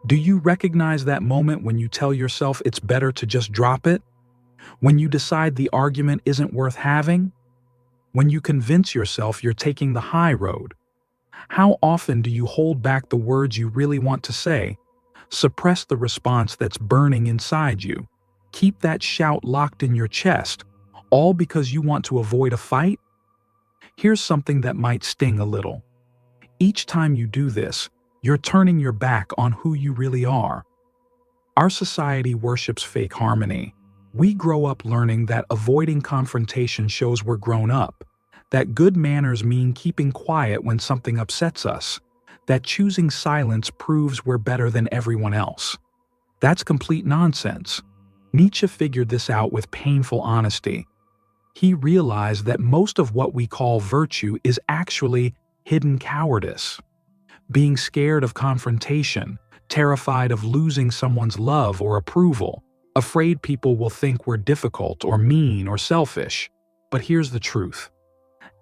Do you recognize that moment when you tell yourself it's better to just drop it? When you decide the argument isn't worth having? When you convince yourself you're taking the high road? How often do you hold back the words you really want to say? Suppress the response that's burning inside you? Keep that shout locked in your chest, all because you want to avoid a fight? Here's something that might sting a little. Each time you do this, you're turning your back on who you really are. Our society worships fake harmony. We grow up learning that avoiding confrontation shows we're grown up, that good manners mean keeping quiet when something upsets us, that choosing silence proves we're better than everyone else. That's complete nonsense. Nietzsche figured this out with painful honesty. He realized that most of what we call virtue is actually hidden cowardice. Being scared of confrontation, terrified of losing someone's love or approval, afraid people will think we're difficult or mean or selfish. But here's the truth.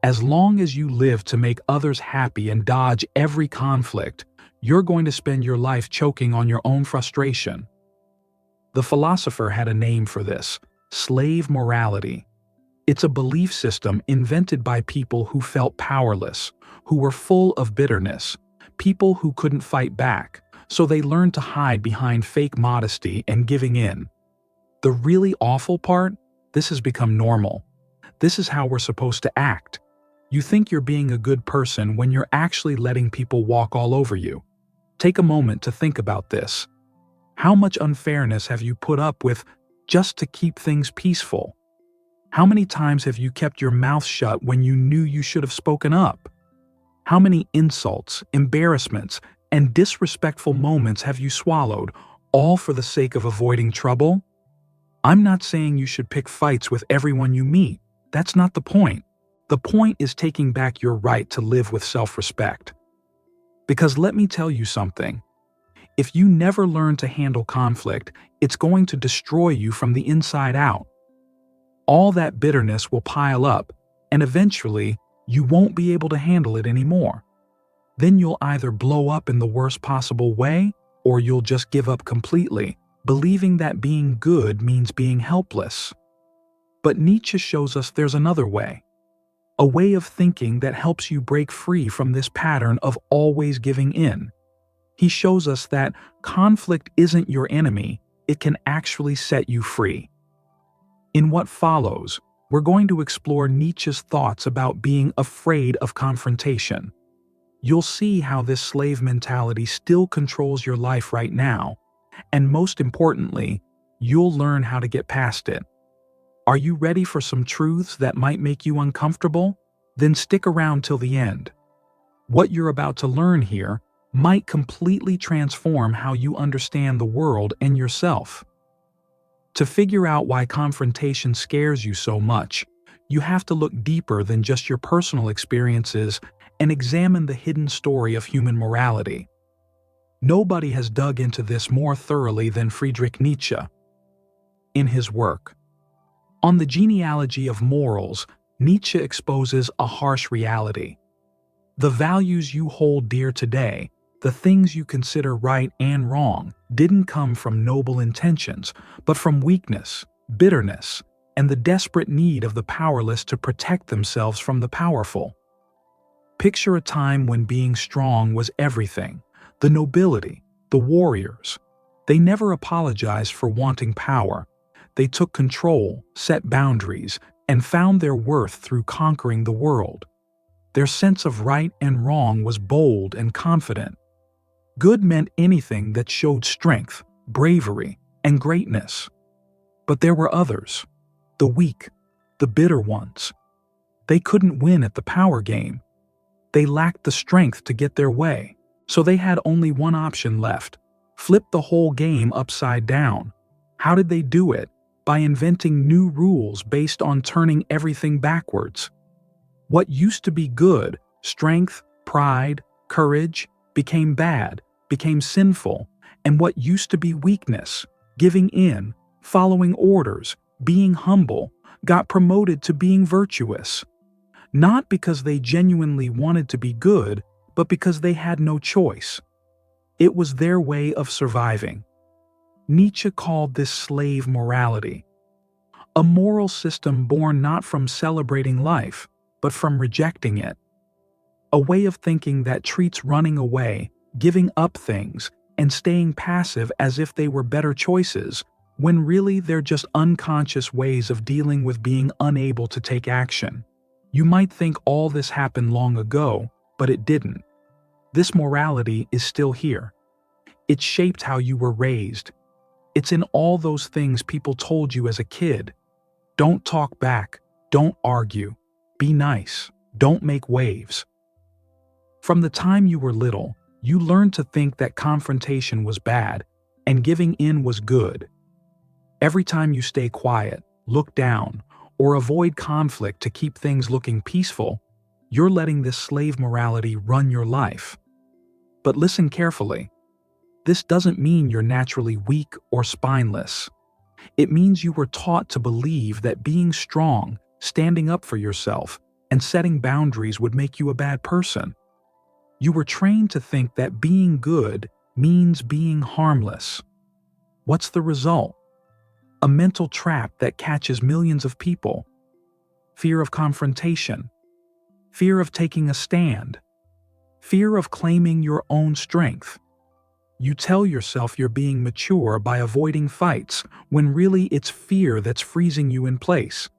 As long as you live to make others happy and dodge every conflict, you're going to spend your life choking on your own frustration. The philosopher had a name for this: slave morality. It's a belief system invented by people who felt powerless, who were full of bitterness, people who couldn't fight back, so they learned to hide behind fake modesty and giving in. The really awful part? This has become normal. This is how we're supposed to act. You think you're being a good person when you're actually letting people walk all over you. Take a moment to think about this. How much unfairness have you put up with just to keep things peaceful? How many times have you kept your mouth shut when you knew you should have spoken up? How many insults, embarrassments, and disrespectful moments have you swallowed, all for the sake of avoiding trouble? I'm not saying you should pick fights with everyone you meet. That's not the point. The point is taking back your right to live with self-respect. Because let me tell you something. If you never learn to handle conflict, it's going to destroy you from the inside out. All that bitterness will pile up, and eventually, you won't be able to handle it anymore. Then you'll either blow up in the worst possible way, or you'll just give up completely, believing that being good means being helpless. But Nietzsche shows us there's another way. A way of thinking that helps you break free from this pattern of always giving in. He shows us that conflict isn't your enemy, it can actually set you free. In what follows, we're going to explore Nietzsche's thoughts about being afraid of confrontation. You'll see how this slave mentality still controls your life right now, and most importantly, you'll learn how to get past it. Are you ready for some truths that might make you uncomfortable? Then stick around till the end. What you're about to learn here might completely transform how you understand the world and yourself. To figure out why confrontation scares you so much, you have to look deeper than just your personal experiences and examine the hidden story of human morality. Nobody has dug into this more thoroughly than Friedrich Nietzsche. In his work, On the Genealogy of Morals, Nietzsche exposes a harsh reality. The values you hold dear today, the things you consider right and wrong, didn't come from noble intentions, but from weakness, bitterness, and the desperate need of the powerless to protect themselves from the powerful. Picture a time when being strong was everything. The nobility, the warriors. They never apologized for wanting power. They took control, set boundaries, and found their worth through conquering the world. Their sense of right and wrong was bold and confident. Good meant anything that showed strength, bravery, and greatness. But there were others, the weak, the bitter ones. They couldn't win at the power game. They lacked the strength to get their way, so they had only one option left: flip the whole game upside down. How did they do it? By inventing new rules based on turning everything backwards. What used to be good, strength, pride, courage, became bad, became sinful, and what used to be weakness, giving in, following orders, being humble, got promoted to being virtuous. Not because they genuinely wanted to be good, but because they had no choice. It was their way of surviving. Nietzsche called this slave morality, a moral system born not from celebrating life, but from rejecting it. A way of thinking that treats running away, giving up things, and staying passive as if they were better choices, when really they're just unconscious ways of dealing with being unable to take action. You might think all this happened long ago, but it didn't. This morality is still here. It shaped how you were raised. It's in all those things people told you as a kid. Don't talk back, don't argue, be nice, don't make waves. From the time you were little, you learned to think that confrontation was bad and giving in was good. Every time you stay quiet, look down, or avoid conflict to keep things looking peaceful, you're letting this slave morality run your life. But listen carefully. This doesn't mean you're naturally weak or spineless. It means you were taught to believe that being strong, standing up for yourself, and setting boundaries would make you a bad person. You were trained to think that being good means being harmless. What's the result? A mental trap that catches millions of people. Fear of confrontation. Fear of taking a stand. Fear of claiming your own strength. You tell yourself you're being mature by avoiding fights, when really it's fear that's freezing you in place.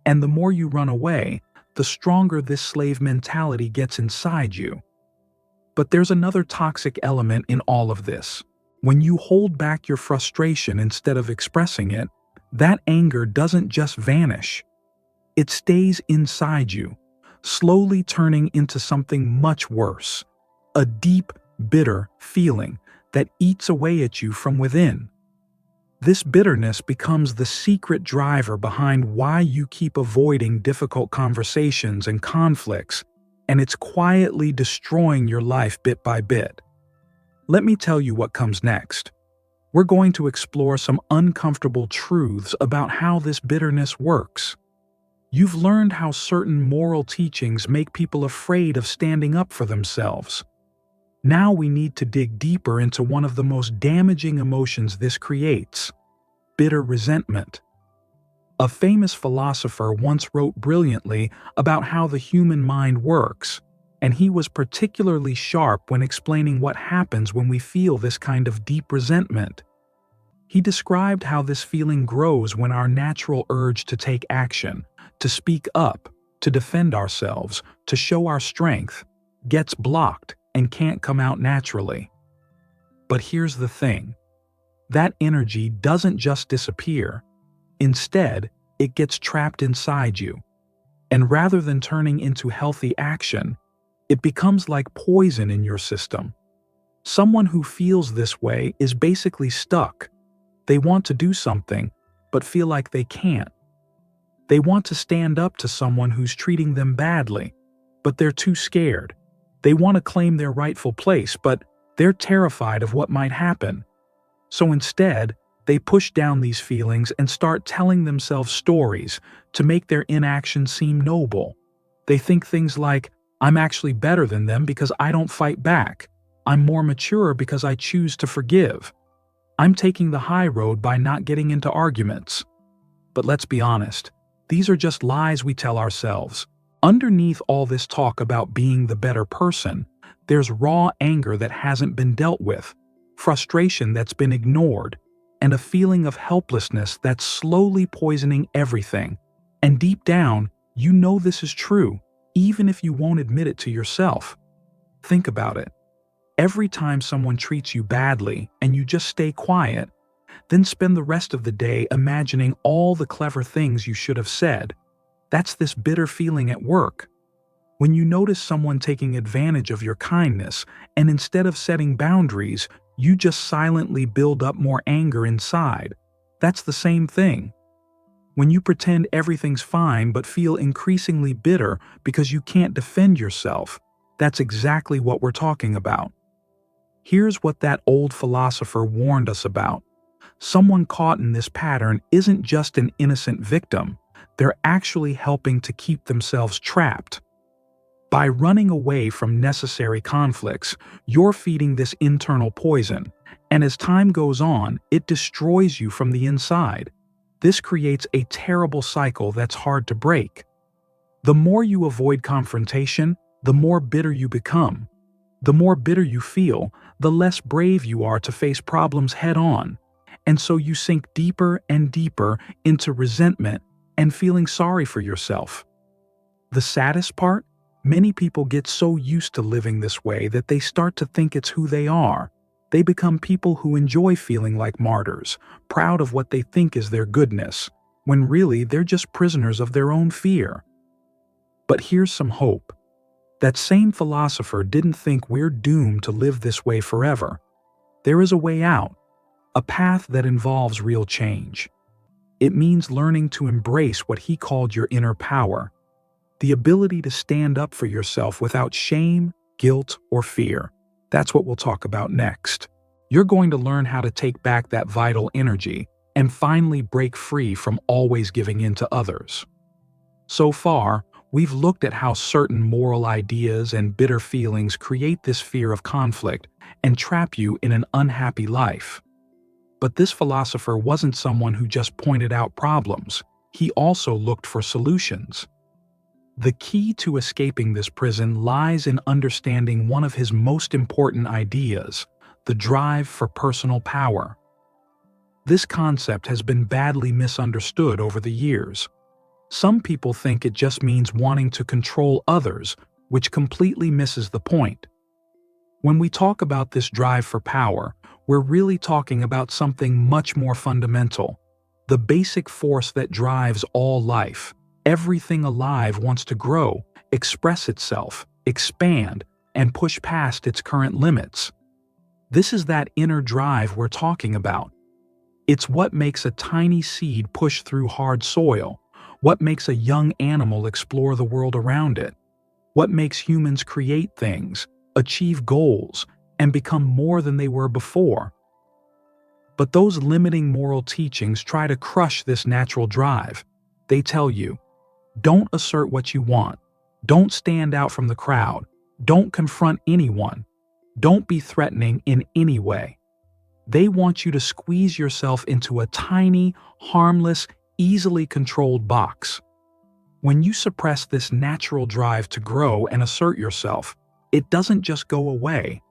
And the more you run away, the stronger this slave mentality gets inside you. But there's another toxic element in all of this. When you hold back your frustration instead of expressing it, that anger doesn't just vanish. It stays inside you, slowly turning into something much worse. A deep, bitter feeling that eats away at you from within. This bitterness becomes the secret driver behind why you keep avoiding difficult conversations and conflicts, and it's quietly destroying your life bit by bit. Let me tell you what comes next. We're going to explore some uncomfortable truths about how this bitterness works. You've learned how certain moral teachings make people afraid of standing up for themselves. Now we need to dig deeper into one of the most damaging emotions this creates: bitter resentment. A famous philosopher once wrote brilliantly about how the human mind works, and he was particularly sharp when explaining what happens when we feel this kind of deep resentment. He described how this feeling grows when our natural urge to take action, to speak up, to defend ourselves, to show our strength, gets blocked and can't come out naturally. But here's the thing. That energy doesn't just disappear. Instead, it gets trapped inside you. And rather than turning into healthy action, it becomes like poison in your system. Someone who feels this way is basically stuck. They want to do something, but feel like they can't. They want to stand up to someone who's treating them badly, but they're too scared. They want to claim their rightful place, but they're terrified of what might happen. So instead, they push down these feelings and start telling themselves stories to make their inaction seem noble. They think things like, I'm actually better than them because I don't fight back. I'm more mature because I choose to forgive. I'm taking the high road by not getting into arguments. But let's be honest, these are just lies we tell ourselves. Underneath all this talk about being the better person, there's raw anger that hasn't been dealt with, frustration that's been ignored, and a feeling of helplessness that's slowly poisoning everything. And deep down, you know this is true, even if you won't admit it to yourself. Think about it. Every time someone treats you badly and you just stay quiet, then spend the rest of the day imagining all the clever things you should have said. That's this bitter feeling at work. When you notice someone taking advantage of your kindness, and instead of setting boundaries, you just silently build up more anger inside. That's the same thing. When you pretend everything's fine but feel increasingly bitter because you can't defend yourself, that's exactly what we're talking about. Here's what that old philosopher warned us about. Someone caught in this pattern isn't just an innocent victim. They're actually helping to keep themselves trapped. By running away from necessary conflicts, you're feeding this internal poison, and as time goes on, it destroys you from the inside. This creates a terrible cycle that's hard to break. The more you avoid confrontation, the more bitter you become. The more bitter you feel, the less brave you are to face problems head-on, and so you sink deeper and deeper into resentment and feeling sorry for yourself. The saddest part? Many people get so used to living this way that they start to think it's who they are. They become people who enjoy feeling like martyrs, proud of what they think is their goodness, when really they're just prisoners of their own fear. But here's some hope. That same philosopher didn't think we're doomed to live this way forever. There is a way out, a path that involves real change. It means learning to embrace what he called your inner power, the ability to stand up for yourself without shame, guilt, or fear. That's what we'll talk about next. You're going to learn how to take back that vital energy and finally break free from always giving in to others. So far, we've looked at how certain moral ideas and bitter feelings create this fear of conflict and trap you in an unhappy life. But this philosopher wasn't someone who just pointed out problems. He also looked for solutions. The key to escaping this prison lies in understanding one of his most important ideas, the drive for personal power. This concept has been badly misunderstood over the years. Some people think it just means wanting to control others, which completely misses the point. When we talk about this drive for power, we're really talking about something much more fundamental, the basic force that drives all life. Everything alive wants to grow, express itself, expand, and push past its current limits. This is that inner drive we're talking about. It's what makes a tiny seed push through hard soil, what makes a young animal explore the world around it, what makes humans create things, achieve goals, and become more than they were before. But those limiting moral teachings try to crush this natural drive. They tell you, don't assert what you want. Don't stand out from the crowd. Don't confront anyone. Don't be threatening in any way. They want you to squeeze yourself into a tiny, harmless, easily controlled box. When you suppress this natural drive to grow and assert yourself, it doesn't just go away.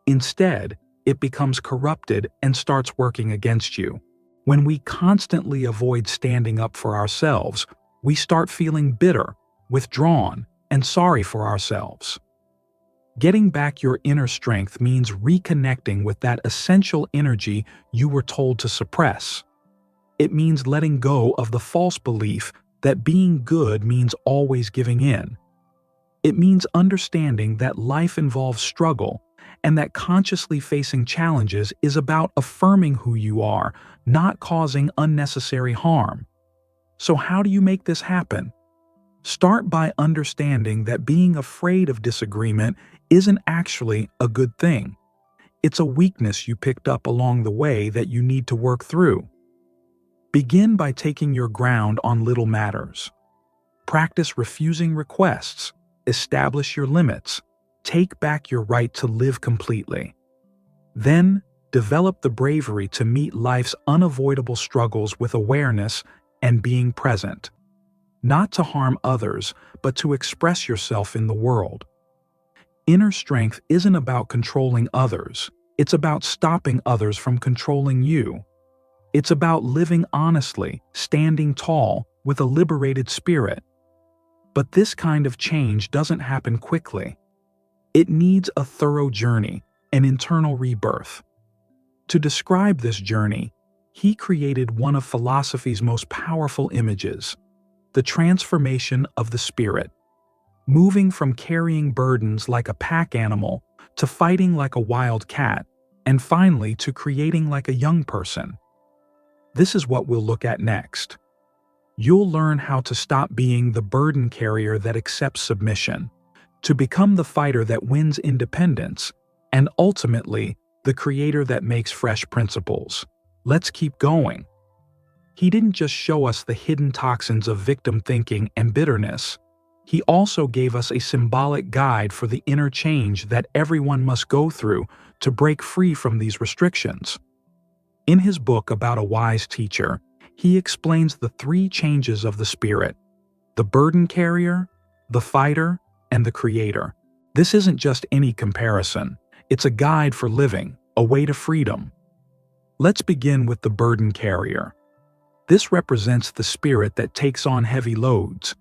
Instead, it becomes corrupted and starts working against you. When we constantly avoid standing up for ourselves, we start feeling bitter, withdrawn, and sorry for ourselves. Getting back your inner strength means reconnecting with that essential energy you were told to suppress. It means letting go of the false belief that being good means always giving in. It means understanding that life involves struggle and that consciously facing challenges is about affirming who you are, not causing unnecessary harm. So how do you make this happen? Start by understanding that being afraid of disagreement isn't actually a good thing. It's a weakness you picked up along the way that you need to work through. Begin by taking your ground on little matters. Practice refusing requests. Establish your limits. Take back your right to live completely. Then, develop the bravery to meet life's unavoidable struggles with awareness and being present. Not to harm others, but to express yourself in the world. Inner strength isn't about controlling others. It's about stopping others from controlling you. It's about living honestly, standing tall, with a liberated spirit. But this kind of change doesn't happen quickly. It needs a thorough journey, an internal rebirth. To describe this journey, he created one of philosophy's most powerful images, the transformation of the spirit, moving from carrying burdens like a pack animal to fighting like a wild cat, and finally to creating like a young person. This is what we'll look at next. You'll learn how to stop being the burden carrier that accepts submission, to become the fighter that wins independence, and ultimately, the creator that makes fresh principles. Let's keep going. He didn't just show us the hidden toxins of victim thinking and bitterness. He also gave us a symbolic guide for the inner change that everyone must go through to break free from these restrictions. In his book about a wise teacher, he explains the three changes of the spirit: the burden carrier, the fighter, and the creator. This isn't just any comparison. It's a guide for living, a way to freedom. Let's begin with the burden carrier. This represents the spirit that takes on heavy loads.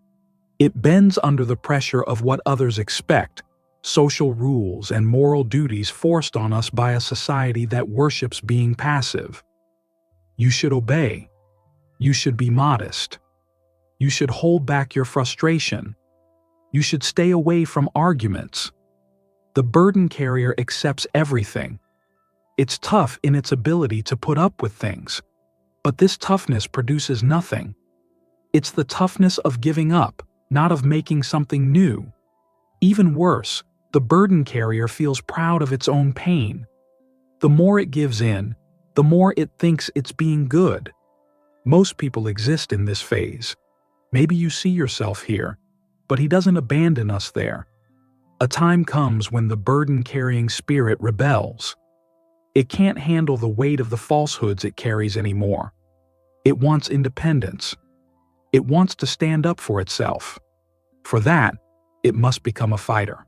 It bends under the pressure of what others expect, social rules and moral duties forced on us by a society that worships being passive. You should obey. You should be modest. You should hold back your frustration. You should stay away from arguments. The burden carrier accepts everything. It's tough in its ability to put up with things, but this toughness produces nothing. It's the toughness of giving up, not of making something new. Even worse, the burden carrier feels proud of its own pain. The more it gives in, the more it thinks it's being good. Most people exist in this phase. Maybe you see yourself here, but he doesn't abandon us there. A time comes when the burden-carrying spirit rebels. It can't handle the weight of the falsehoods it carries anymore. It wants independence. It wants to stand up for itself. For that, it must become a fighter.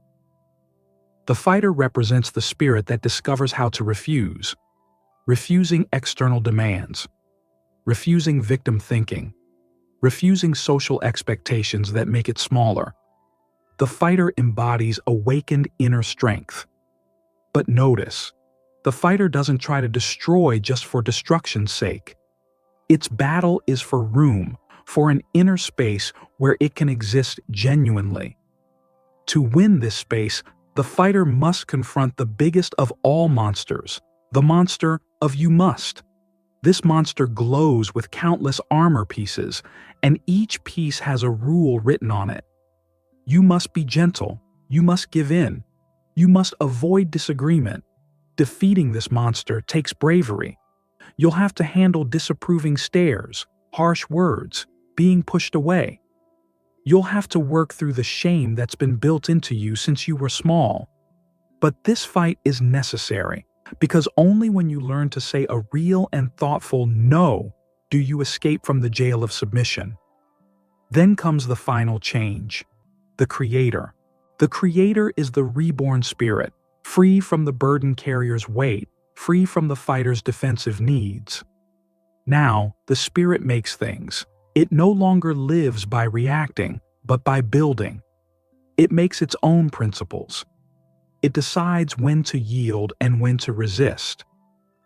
The fighter represents the spirit that discovers how to refuse. Refusing external demands. Refusing victim thinking. Refusing social expectations that make it smaller. The fighter embodies awakened inner strength. But notice, the fighter doesn't try to destroy just for destruction's sake. Its battle is for room, for an inner space where it can exist genuinely. To win this space, the fighter must confront the biggest of all monsters, the monster of you must. This monster glows with countless armor pieces, and each piece has a rule written on it. You must be gentle. You must give in. You must avoid disagreement. Defeating this monster takes bravery. You'll have to handle disapproving stares, harsh words, being pushed away. You'll have to work through the shame that's been built into you since you were small. But this fight is necessary, because only when you learn to say a real and thoughtful no do you escape from the jail of submission. Then comes the final change, the creator. The creator is the reborn spirit, free from the burden carrier's weight, free from the fighter's defensive needs. Now, the spirit makes things. It no longer lives by reacting, but by building. It makes its own principles. It decides when to yield and when to resist.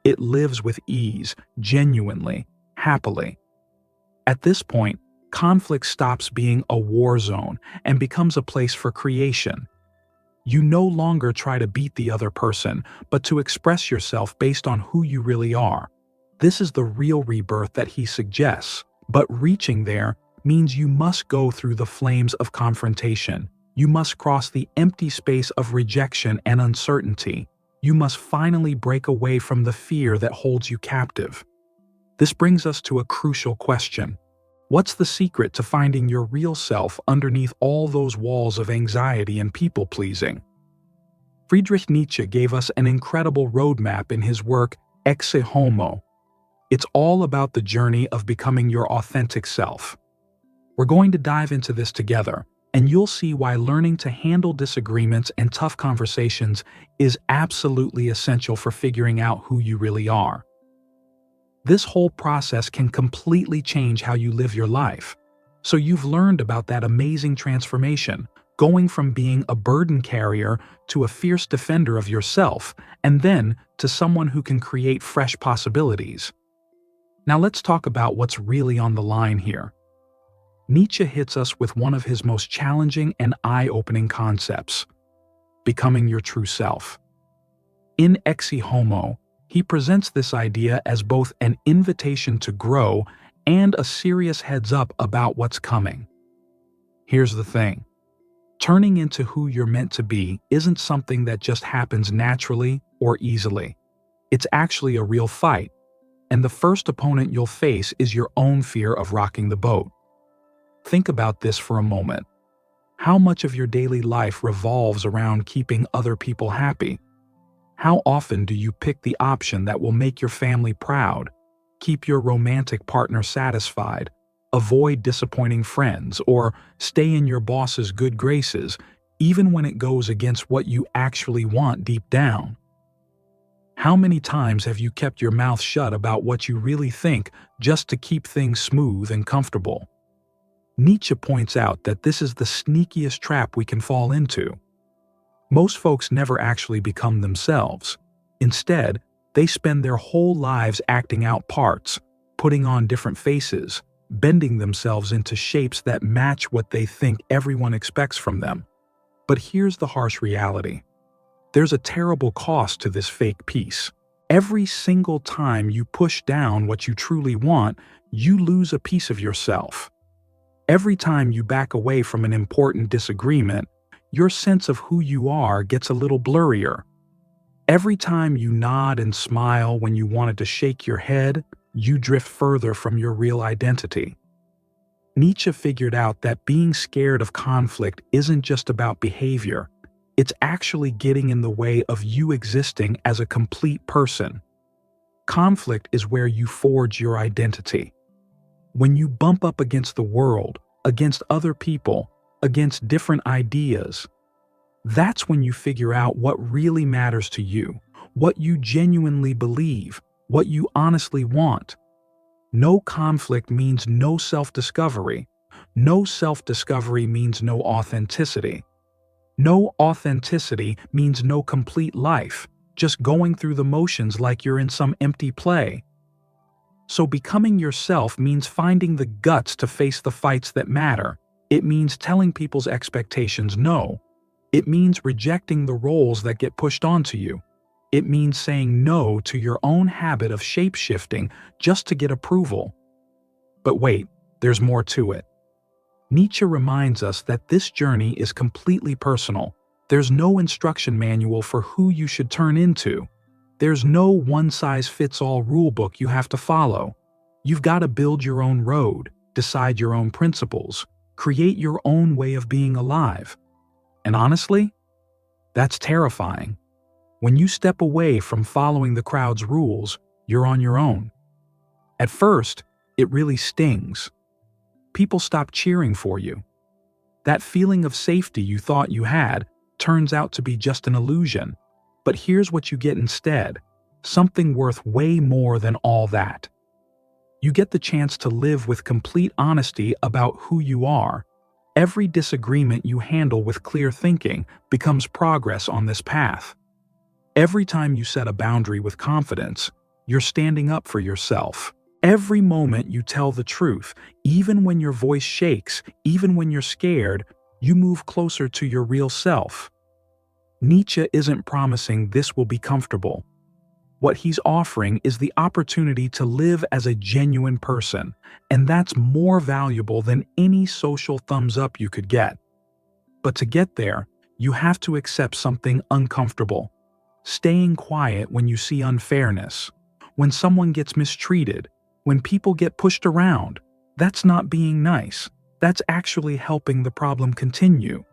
It lives with ease, genuinely, happily. At this point, conflict stops being a war zone and becomes a place for creation. You no longer try to beat the other person, but to express yourself based on who you really are. This is the real rebirth that he suggests, but reaching there means you must go through the flames of confrontation. You must cross the empty space of rejection and uncertainty. You must finally break away from the fear that holds you captive. This brings us to a crucial question. What's the secret to finding your real self underneath all those walls of anxiety and people-pleasing? Friedrich Nietzsche gave us an incredible roadmap in his work Ecce Homo. It's all about the journey of becoming your authentic self. We're going to dive into this together, and you'll see why learning to handle disagreements and tough conversations is absolutely essential for figuring out who you really are. This whole process can completely change how you live your life. So you've learned about that amazing transformation, going from being a burden carrier to a fierce defender of yourself, and then to someone who can create fresh possibilities. Now let's talk about what's really on the line here. Nietzsche hits us with one of his most challenging and eye-opening concepts: becoming your true self. In Ecce Homo, he presents this idea as both an invitation to grow and a serious heads-up about what's coming. Here's the thing. Turning into who you're meant to be isn't something that just happens naturally or easily. It's actually a real fight, and the first opponent you'll face is your own fear of rocking the boat. Think about this for a moment. How much of your daily life revolves around keeping other people happy? How often do you pick the option that will make your family proud, keep your romantic partner satisfied, avoid disappointing friends, or stay in your boss's good graces, even when it goes against what you actually want deep down? How many times have you kept your mouth shut about what you really think just to keep things smooth and comfortable? Nietzsche points out that this is the sneakiest trap we can fall into. Most folks never actually become themselves. Instead, they spend their whole lives acting out parts, putting on different faces, bending themselves into shapes that match what they think everyone expects from them. But here's the harsh reality. There's a terrible cost to this fake peace. Every single time you push down what you truly want, you lose a piece of yourself. Every time you back away from an important disagreement, your sense of who you are gets a little blurrier. Every time you nod and smile when you wanted to shake your head, you drift further from your real identity. Nietzsche figured out that being scared of conflict isn't just about behavior. It's actually getting in the way of you existing as a complete person. Conflict is where you forge your identity. When you bump up against the world, against other people, against different ideas, that's when you figure out what really matters to you, what you genuinely believe, what you honestly want. No conflict means no self-discovery. No self-discovery means no authenticity. No authenticity means no complete life, just going through the motions like you're in some empty play. So becoming yourself means finding the guts to face the fights that matter. It means telling people's expectations no. It means rejecting the roles that get pushed onto you. It means saying no to your own habit of shape-shifting just to get approval. But wait, there's more to it. Nietzsche reminds us that this journey is completely personal. There's no instruction manual for who you should turn into. There's no one-size-fits-all rulebook you have to follow. You've got to build your own road, decide your own principles, create your own way of being alive. And honestly, that's terrifying. When you step away from following the crowd's rules, you're on your own. At first, it really stings. People stop cheering for you. That feeling of safety you thought you had turns out to be just an illusion. But here's what you get instead, something worth way more than all that. You get the chance to live with complete honesty about who you are. Every disagreement you handle with clear thinking becomes progress on this path. Every time you set a boundary with confidence, you're standing up for yourself. Every moment you tell the truth, even when your voice shakes, even when you're scared, you move closer to your real self. Nietzsche isn't promising this will be comfortable. What he's offering is the opportunity to live as a genuine person, and that's more valuable than any social thumbs up you could get. But to get there, you have to accept something uncomfortable. Staying quiet when you see unfairness, when someone gets mistreated, when people get pushed around. That's not being nice. That's actually helping the problem continue.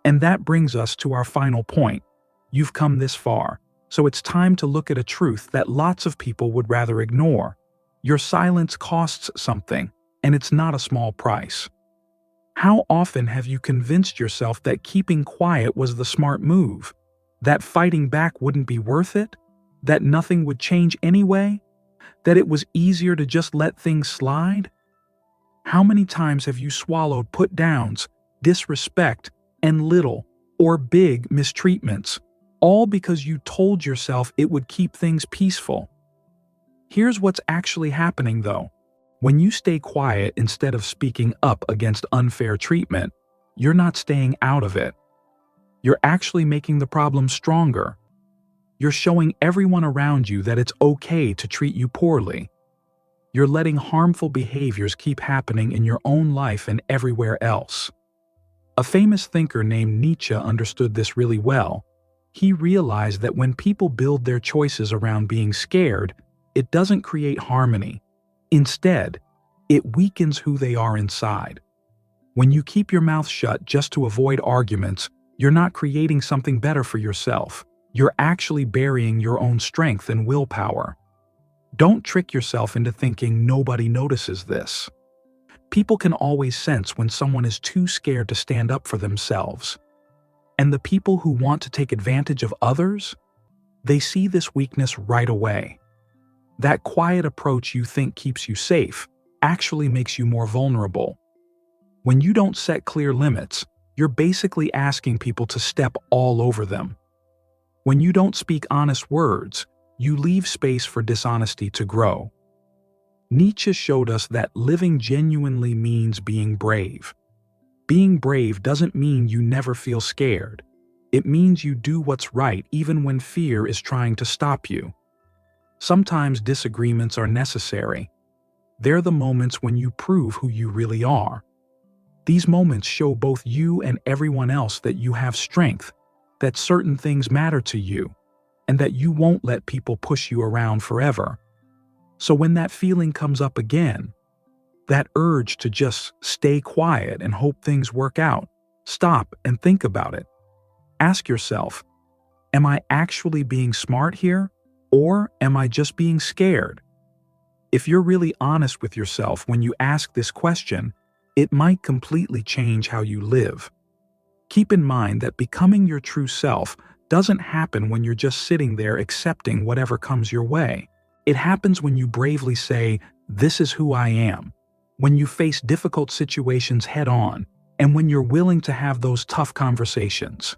And that brings us to our final point. You've come this far, so it's time to look at a truth that lots of people would rather ignore. Your silence costs something, and it's not a small price. How often have you convinced yourself that keeping quiet was the smart move? That fighting back wouldn't be worth it? That nothing would change anyway? That it was easier to just let things slide? How many times have you swallowed put-downs, disrespect, and little or big mistreatments, all because you told yourself it would keep things peaceful? Here's what's actually happening though. When you stay quiet instead of speaking up against unfair treatment, you're not staying out of it. You're actually making the problem stronger. You're showing everyone around you that it's okay to treat you poorly. You're letting harmful behaviors keep happening in your own life and everywhere else. A famous thinker named Nietzsche understood this really well. He realized that when people build their choices around being scared, it doesn't create harmony. Instead, it weakens who they are inside. When you keep your mouth shut just to avoid arguments, you're not creating something better for yourself. You're actually burying your own strength and willpower. Don't trick yourself into thinking nobody notices this. People can always sense when someone is too scared to stand up for themselves. And the people who want to take advantage of others, they see this weakness right away. That quiet approach you think keeps you safe actually makes you more vulnerable. When you don't set clear limits, you're basically asking people to step all over them. When you don't speak honest words, you leave space for dishonesty to grow. Nietzsche showed us that living genuinely means being brave. Being brave doesn't mean you never feel scared. It means you do what's right even when fear is trying to stop you. Sometimes disagreements are necessary. They're the moments when you prove who you really are. These moments show both you and everyone else that you have strength, that certain things matter to you, and that you won't let people push you around forever. So when that feeling comes up again, that urge to just stay quiet and hope things work out, stop and think about it. Ask yourself, am I actually being smart here, or am I just being scared? If you're really honest with yourself when you ask this question, it might completely change how you live. Keep in mind that becoming your true self doesn't happen when you're just sitting there accepting whatever comes your way. It happens when you bravely say, "This is who I am," when you face difficult situations head-on, and when you're willing to have those tough conversations.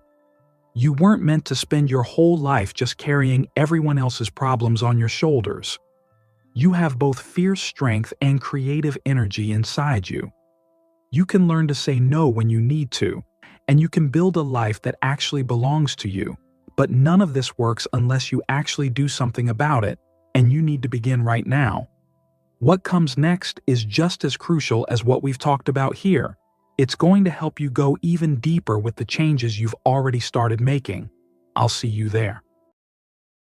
You weren't meant to spend your whole life just carrying everyone else's problems on your shoulders. You have both fierce strength and creative energy inside you. You can learn to say no when you need to, and you can build a life that actually belongs to you. But none of this works unless you actually do something about it, and you need to begin right now. What comes next is just as crucial as what we've talked about here. It's going to help you go even deeper with the changes you've already started making. I'll see you there.